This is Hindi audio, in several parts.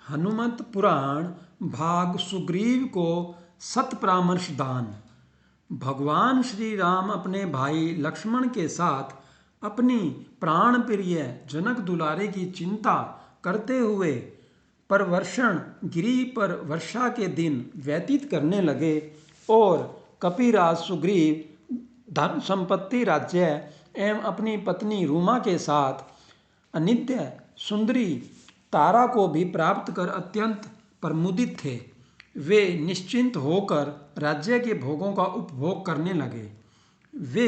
हनुमत पुराण भाग सुग्रीव को सत परामर्श दान। भगवान श्री राम अपने भाई लक्ष्मण के साथ अपनी प्राण प्रिय जनक दुलारे की चिंता करते हुए परवर्षण गिरी पर वर्षा के दिन व्यतीत करने लगे और कपिराज सुग्रीव धन संपत्ति राज्य एवं अपनी पत्नी रूमा के साथ अनित्य सुंदरी तारा को भी प्राप्त कर अत्यंत प्रमुदित थे। वे निश्चिंत होकर राज्य के भोगों का उपभोग करने लगे। वे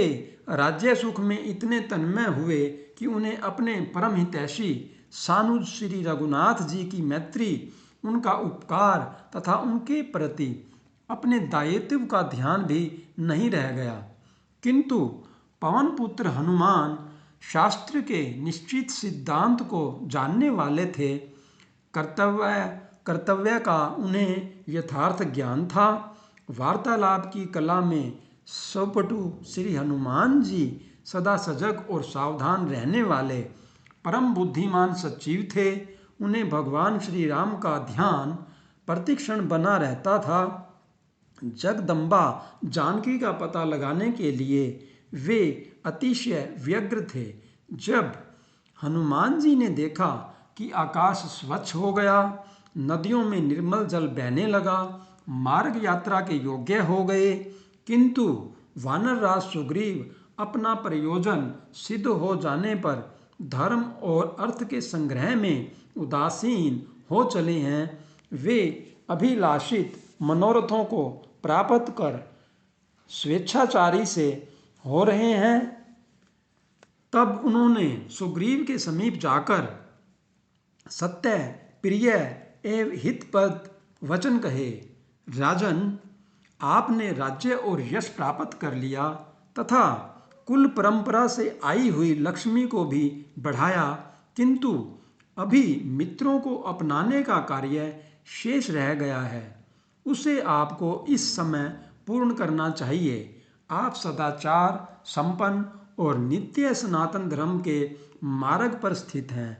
राज्य सुख में इतने तन्मय हुए कि उन्हें अपने परम हितैषी सानुज श्री रघुनाथ जी की मैत्री, उनका उपकार तथा उनके प्रति अपने दायित्व का ध्यान भी नहीं रह गया। किंतु पवन पुत्र हनुमान शास्त्र के निश्चित सिद्धांत को जानने वाले थे। कर्तव्य का उन्हें यथार्थ ज्ञान था। वार्तालाप की कला में सौपटु श्री हनुमान जी सदा सजग और सावधान रहने वाले परम बुद्धिमान सचिव थे। उन्हें भगवान श्री राम का ध्यान प्रतिक्षण बना रहता था। जगदम्बा जानकी का पता लगाने के लिए वे अतिशय व्यग्र थे। जब हनुमान जी ने देखा कि आकाश स्वच्छ हो गया, नदियों में निर्मल जल बहने लगा, मार्ग यात्रा के योग्य हो गए, किंतु वानरराज सुग्रीव अपना प्रयोजन सिद्ध हो जाने पर धर्म और अर्थ के संग्रह में उदासीन हो चले हैं, वे अभिलाषित मनोरथों को प्राप्त कर स्वेच्छाचारी से हो रहे हैं। तब उन्होंने सुग्रीव के समीप जाकर सत्य प्रिय एवं हितपद वचन कहे। राजन, आपने राज्य और यश प्राप्त कर लिया तथा कुल परंपरा से आई हुई लक्ष्मी को भी बढ़ाया, किंतु अभी मित्रों को अपनाने का कार्य शेष रह गया है। उसे आपको इस समय पूर्ण करना चाहिए। आप सदाचार संपन्न और नित्य सनातन धर्म के मार्ग पर स्थित हैं,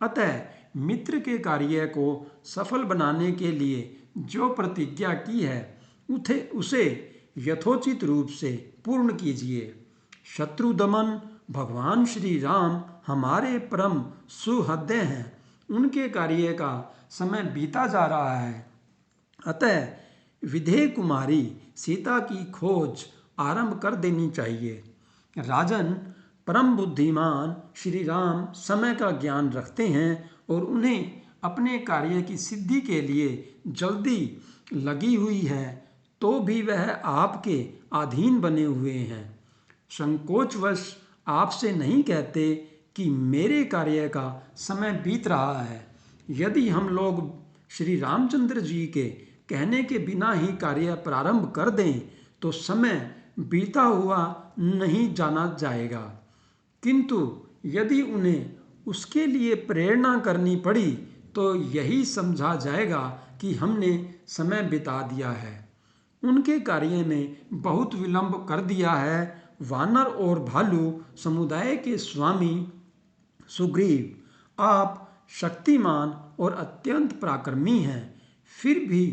अतः मित्र के कार्य को सफल बनाने के लिए जो प्रतिज्ञा की है उसे यथोचित रूप से पूर्ण कीजिए। शत्रु दमन भगवान श्री राम हमारे परम सुहृदय हैं। उनके कार्य का समय बीता जा रहा है, अतः विदेह कुमारी सीता की खोज आरंभ कर देनी चाहिए। राजन, परम बुद्धिमान श्री राम समय का ज्ञान रखते हैं और उन्हें अपने कार्य की सिद्धि के लिए जल्दी लगी हुई है, तो भी वह आपके अधीन बने हुए हैं। संकोचवश आपसे नहीं कहते कि मेरे कार्य का समय बीत रहा है। यदि हम लोग श्री रामचंद्र जी के कहने के बिना ही कार्य प्रारंभ कर दें तो समय बीता हुआ नहीं जाना जाएगा, किंतु यदि उन्हें उसके लिए प्रेरणा करनी पड़ी तो यही समझा जाएगा कि हमने समय बिता दिया है, उनके कार्य में बहुत विलंब कर दिया है। वानर और भालू समुदाय के स्वामी सुग्रीव, आप शक्तिमान और अत्यंत पराक्रमी हैं, फिर भी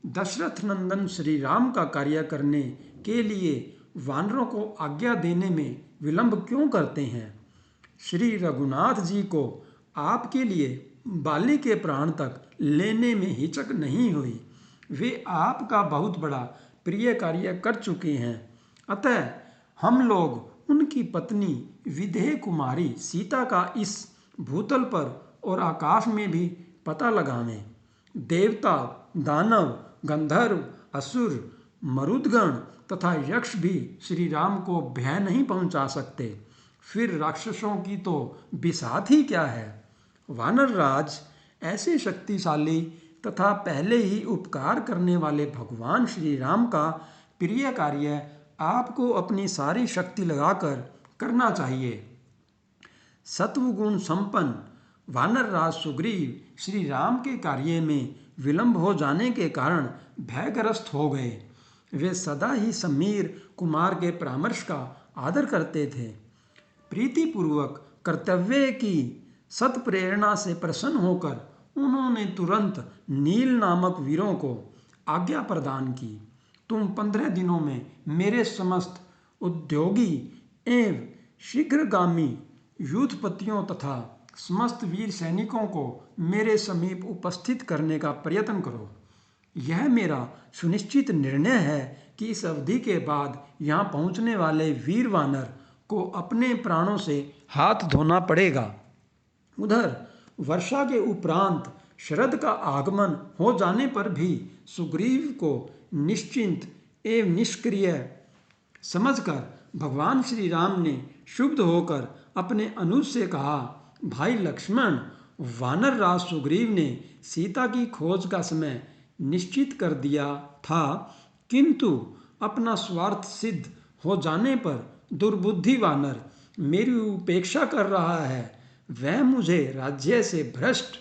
दशरथ नंदन श्री राम का कार्य करने के लिए वानरों को आज्ञा देने में विलंब क्यों करते हैं? श्री रघुनाथ जी को आपके लिए बाली के प्राण तक लेने में हिचक नहीं हुई। वे आपका बहुत बड़ा प्रिय कार्य कर चुके हैं, अतः हम लोग उनकी पत्नी विदेह कुमारी सीता का इस भूतल पर और आकाश में भी पता लगावें। देवता, दानव, गंधर्व, असुर, मरुदगण तथा यक्ष भी श्री राम को भय नहीं पहुंचा सकते, फिर राक्षसों की तो बिसात ही क्या है। वानर राज, ऐसे शक्तिशाली तथा पहले ही उपकार करने वाले भगवान श्री राम का प्रिय कार्य आपको अपनी सारी शक्ति लगाकर करना चाहिए। सत्वगुण संपन्न वानर राज सुग्रीव श्री राम के कार्य में विलंब हो जाने के कारण भयग्रस्त हो गए। वे सदा ही समीर कुमार के परामर्श का आदर करते थे। प्रीतिपूर्वक कर्तव्य की सत्प्रेरणा से प्रसन्न होकर उन्होंने तुरंत नील नामक वीरों को आज्ञा प्रदान की, तुम 15 दिनों में मेरे समस्त उद्योगी एवं शीघ्रगामी युद्धपतियों तथा समस्त वीर सैनिकों को मेरे समीप उपस्थित करने का प्रयत्न करो। यह मेरा सुनिश्चित निर्णय है कि इस अवधि के बाद यहाँ पहुँचने वाले वीर वानर को अपने प्राणों से हाथ धोना पड़ेगा। उधर वर्षा के उपरांत शरद का आगमन हो जाने पर भी सुग्रीव को निश्चिंत एवं निष्क्रिय समझकर भगवान श्री राम ने क्षुब्ध होकर अपने अनुज से कहा, भाई लक्ष्मण, वानर राज सुग्रीव ने सीता की खोज का समय निश्चित कर दिया था, किंतु अपना स्वार्थ सिद्ध हो जाने पर दुर्बुद्धि वानर मेरी उपेक्षा कर रहा है। वह मुझे राज्य से भ्रष्ट,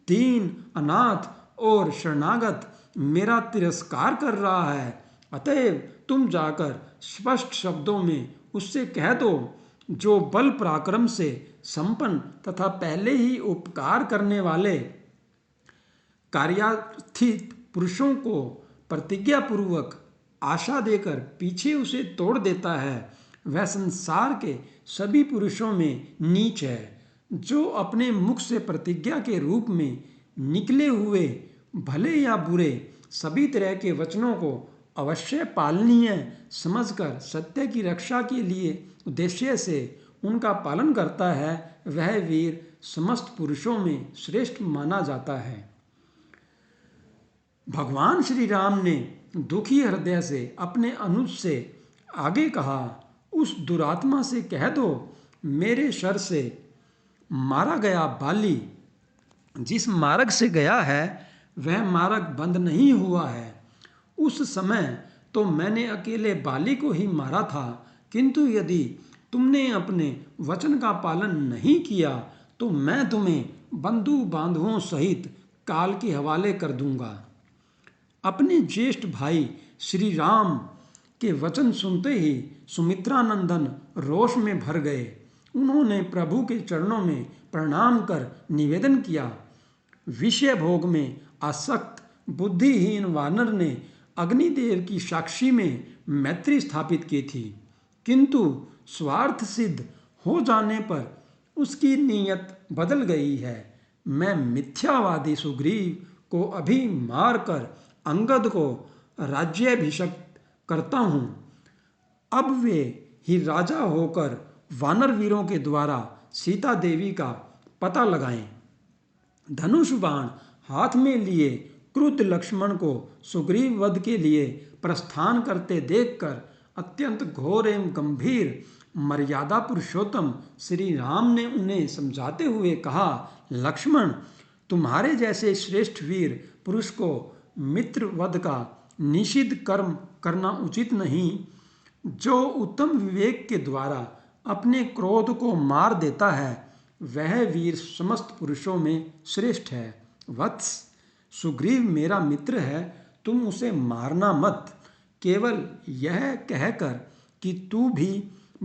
दीन, अनाथ और शरणागत मेरा तिरस्कार कर रहा है। अतएव तुम जाकर स्पष्ट शब्दों में उससे कह दो, जो बल पराक्रम से संपन्न तथा पहले ही उपकार करने वाले कार्यार्थित पुरुषों को प्रतिज्ञापूर्वक आशा देकर पीछे उसे तोड़ देता है, वह संसार के सभी पुरुषों में नीच है। जो अपने मुख से प्रतिज्ञा के रूप में निकले हुए भले या बुरे सभी तरह के वचनों को अवश्य पालनीय समझकर सत्य की रक्षा के लिए उद्देश्य से उनका पालन करता है, वह वीर समस्त पुरुषों में श्रेष्ठ माना जाता है। भगवान श्री राम ने दुखी हृदय से अपने अनुज से आगे कहा, उस दुरात्मा से कह दो, मेरे शर से मारा गया बाली जिस मार्ग से गया है वह मार्ग बंद नहीं हुआ है। उस समय तो मैंने अकेले बाली को ही मारा था, किंतु यदि तुमने अपने वचन का पालन नहीं किया तो मैं तुम्हें बंधु बांधवों सहित काल के हवाले कर दूंगा। अपने ज्येष्ठ भाई श्री राम के वचन सुनते ही सुमित्रानंदन रोष में भर गए। उन्होंने प्रभु के चरणों में प्रणाम कर निवेदन किया, विषय भोग में आसक्त बुद्धिहीन वानर ने अग्निदेव की साक्षी में मैत्री स्थापित की थी, किंतु स्वार्थ सिद्ध हो जाने पर उसकी नीयत बदल गई है। मैं मिथ्यावादी सुग्रीव को अभी मारकर अंगद को राज्याभिषिक्त करता हूँ। अब वे ही राजा होकर वानर वीरों के द्वारा सीता देवी का पता लगाएं। धनुष बाण हाथ में लिए क्रुद्ध लक्ष्मण को सुग्रीव वध के लिए प्रस्थान करते देखकर अत्यंत घोर एवं गंभीर मर्यादा पुरुषोत्तम श्री राम ने उन्हें समझाते हुए कहा, लक्ष्मण, तुम्हारे जैसे श्रेष्ठ वीर पुरुष को मित्र वध का निषिद्ध कर्म करना उचित नहीं। जो उत्तम विवेक के द्वारा अपने क्रोध को मार देता है वह वीर समस्त पुरुषों में श्रेष्ठ है। वत्स, सुग्रीव मेरा मित्र है, तुम उसे मारना मत। केवल यह कहकर कि तू भी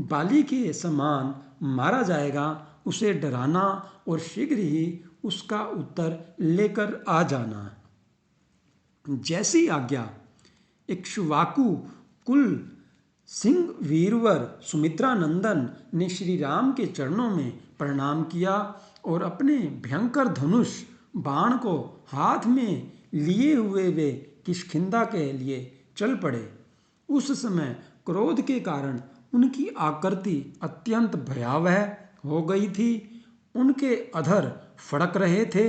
बाली के समान मारा जाएगा, उसे डराना और शीघ्र ही उसका उत्तर लेकर आ जाना। जैसी आज्ञा। इक्ष्वाकु कुल सिंह वीरवर सुमित्रानंदन ने श्री राम के चरणों में प्रणाम किया और अपने भयंकर धनुष बाण को हाथ में लिए हुए वे किष्किंधा के लिए चल पड़े। उस समय क्रोध के कारण उनकी आकृति अत्यंत भयावह हो गई थी। उनके अधर फड़क रहे थे।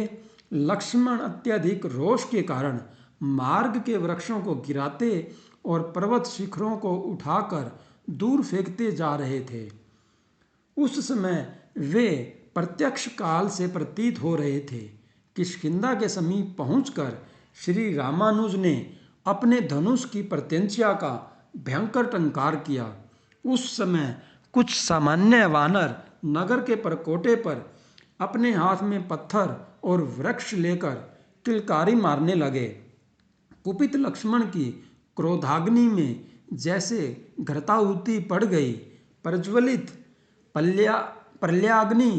लक्ष्मण अत्यधिक रोष के कारण मार्ग के वृक्षों को गिराते और पर्वत शिखरों को उठाकर दूर फेंकते जा रहे थे। उस समय वे प्रत्यक्ष काल से प्रतीत हो रहे थे। किष्किंधा के समीप पहुंचकर श्री रामानुज ने अपने धनुष की प्रत्यंचा का भयंकर टंकार किया। उस समय कुछ सामान्य वानर नगर के परकोटे पर अपने हाथ में पत्थर और वृक्ष लेकर किलकारी मारने लगे। कुपित लक्ष्मण की क्रोधाग्नि में जैसे घृताहुति पड़ गई। प्रज्वलित प्रलयाग्नि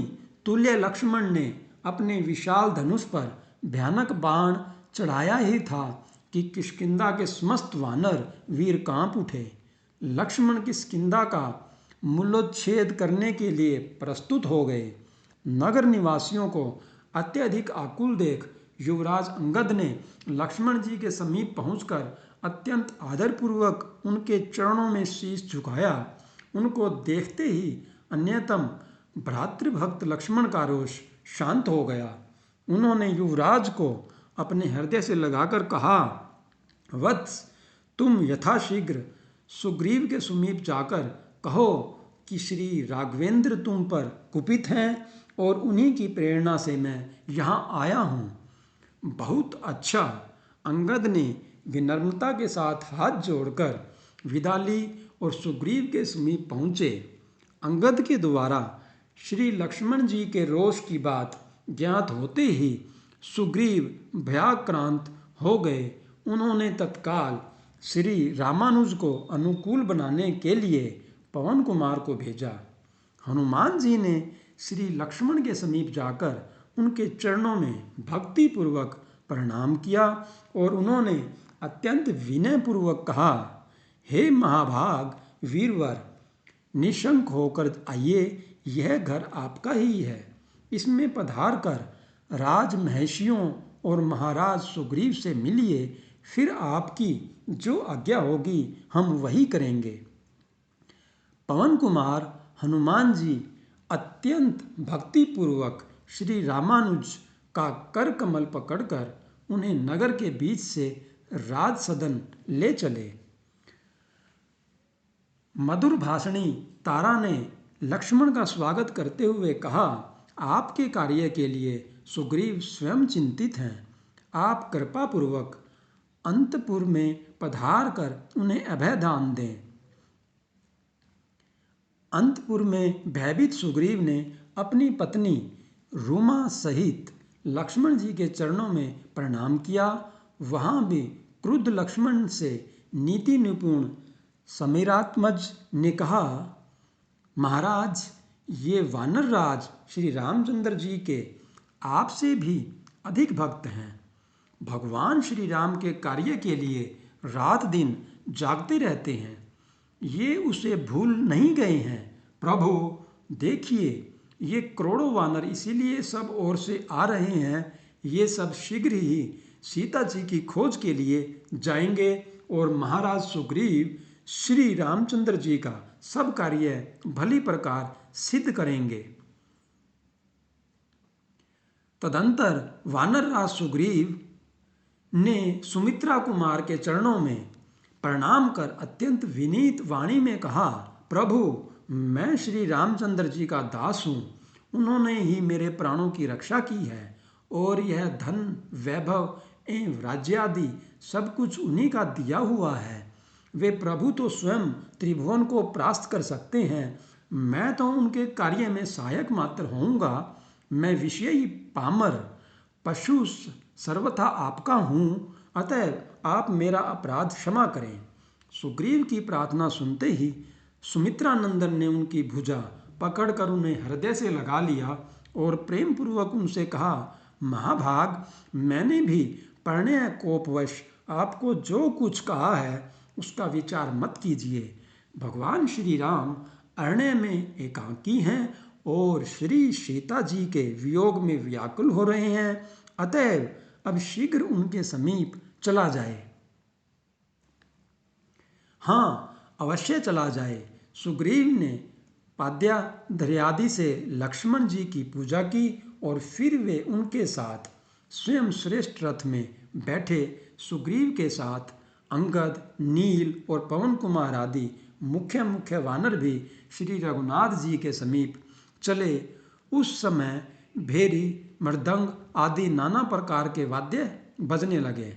तुल्य लक्ष्मण ने अपने विशाल धनुष पर भयानक बाण चढ़ाया ही था कि किष्किंधा के समस्त वानर वीर कांप उठे। लक्ष्मण किष्किंधा का मूलोच्छेद करने के लिए प्रस्तुत हो गए। नगर निवासियों को अत्यधिक आकुल देख युवराज अंगद ने लक्ष्मण जी के समीप पहुंचकर अत्यंत आदरपूर्वक उनके चरणों में शीश झुकाया। उनको देखते ही अन्यतम भ्रातृभक्त लक्ष्मण का रोष शांत हो गया। उन्होंने युवराज को अपने हृदय से लगाकर कहा, वत्स, तुम यथाशीघ्र सुग्रीव के समीप जाकर कहो कि श्री राघवेंद्र तुम पर कुपित हैं और उन्हीं की प्रेरणा से मैं यहाँ आया हूँ। बहुत अच्छा। अंगद ने विनम्रता के साथ हाथ जोड़कर विदा ली और सुग्रीव के समीप पहुँचे। अंगद के द्वारा श्री लक्ष्मण जी के रोष की बात ज्ञात होते ही सुग्रीव भयाक्रांत हो गए। उन्होंने तत्काल श्री रामानुज को अनुकूल बनाने के लिए पवन कुमार को भेजा। हनुमान जी ने श्री लक्ष्मण के समीप जाकर उनके चरणों में भक्तिपूर्वक प्रणाम किया और उन्होंने अत्यंत विनयपूर्वक कहा, हे महाभाग वीरवर, निशंक होकर आइए, यह घर आपका ही है। इसमें पधार कर राजमहिषियों और महाराज सुग्रीव से मिलिए, फिर आपकी जो आज्ञा होगी हम वही करेंगे। पवन कुमार हनुमान जी अत्यंत भक्तिपूर्वक श्री रामानुज का कर कमल पकड़कर उन्हें नगर के बीच से राज सदन ले चले। मधुर भाषणी तारा ने लक्ष्मण का स्वागत करते हुए कहा, आपके कार्य के लिए सुग्रीव स्वयं चिंतित हैं। आप कृपापूर्वक अंतपुर में पधार कर उन्हें अभय दान दें। अंतपुर में भयभीत सुग्रीव ने अपनी पत्नी रूमा सहित लक्ष्मण जी के चरणों में प्रणाम किया। वहाँ भी क्रुद्ध लक्ष्मण से नीति निपुण समीरात्मज ने कहा, महाराज, ये वानर राज श्री रामचंद्र जी के आपसे भी अधिक भक्त हैं। भगवान श्री राम के कार्य के लिए रात दिन जागते रहते हैं। ये उसे भूल नहीं गए हैं। प्रभु देखिए, ये करोड़ों वानर इसीलिए सब ओर से आ रहे हैं। ये सब शीघ्र ही सीता जी की खोज के लिए जाएंगे और महाराज सुग्रीव श्री रामचंद्र जी का सब कार्य भली प्रकार सिद्ध करेंगे। तदंतर वानरराज सुग्रीव ने सुमित्रा कुमार के चरणों में प्रणाम कर अत्यंत विनीत वाणी में कहा, प्रभु, मैं श्री रामचंद्र जी का दास हूँ। उन्होंने ही मेरे प्राणों की रक्षा की है और यह धन, वैभव एवं राज्यादि सब कुछ उन्हीं का दिया हुआ है। वे प्रभु तो स्वयं त्रिभुवन को परास्त कर सकते हैं। मैं तो उनके कार्य में सहायक मात्र होऊंगा। मैं विषयी पामर पशु सर्वथा आपका हूँ, अतएव आप मेरा अपराध क्षमा करें। सुग्रीव की प्रार्थना सुनते ही सुमित्रा नंदन ने उनकी भुजा पकड़कर उन्हें हृदय से लगा लिया और प्रेम पूर्वक उनसे कहा, महाभाग, मैंने भी प्रणय कोपवश आपको जो कुछ कहा है उसका विचार मत कीजिए। भगवान श्री राम अरण्य में एकांकी हैं और श्री सीता जी के वियोग में व्याकुल हो रहे हैं, अतएव अब शीघ्र उनके समीप चला जाए। हाँ, अवश्य चला जाए। सुग्रीव ने पाद्यादि से लक्ष्मण जी की पूजा की और फिर वे उनके साथ स्वयं श्रेष्ठ रथ में बैठे। सुग्रीव के साथ अंगद, नील और पवन कुमार आदि मुख्य मुख्य वानर भी श्री रघुनाथ जी के समीप चले। उस समय भेरी, मृदंग आदि नाना प्रकार के वाद्य बजने लगे।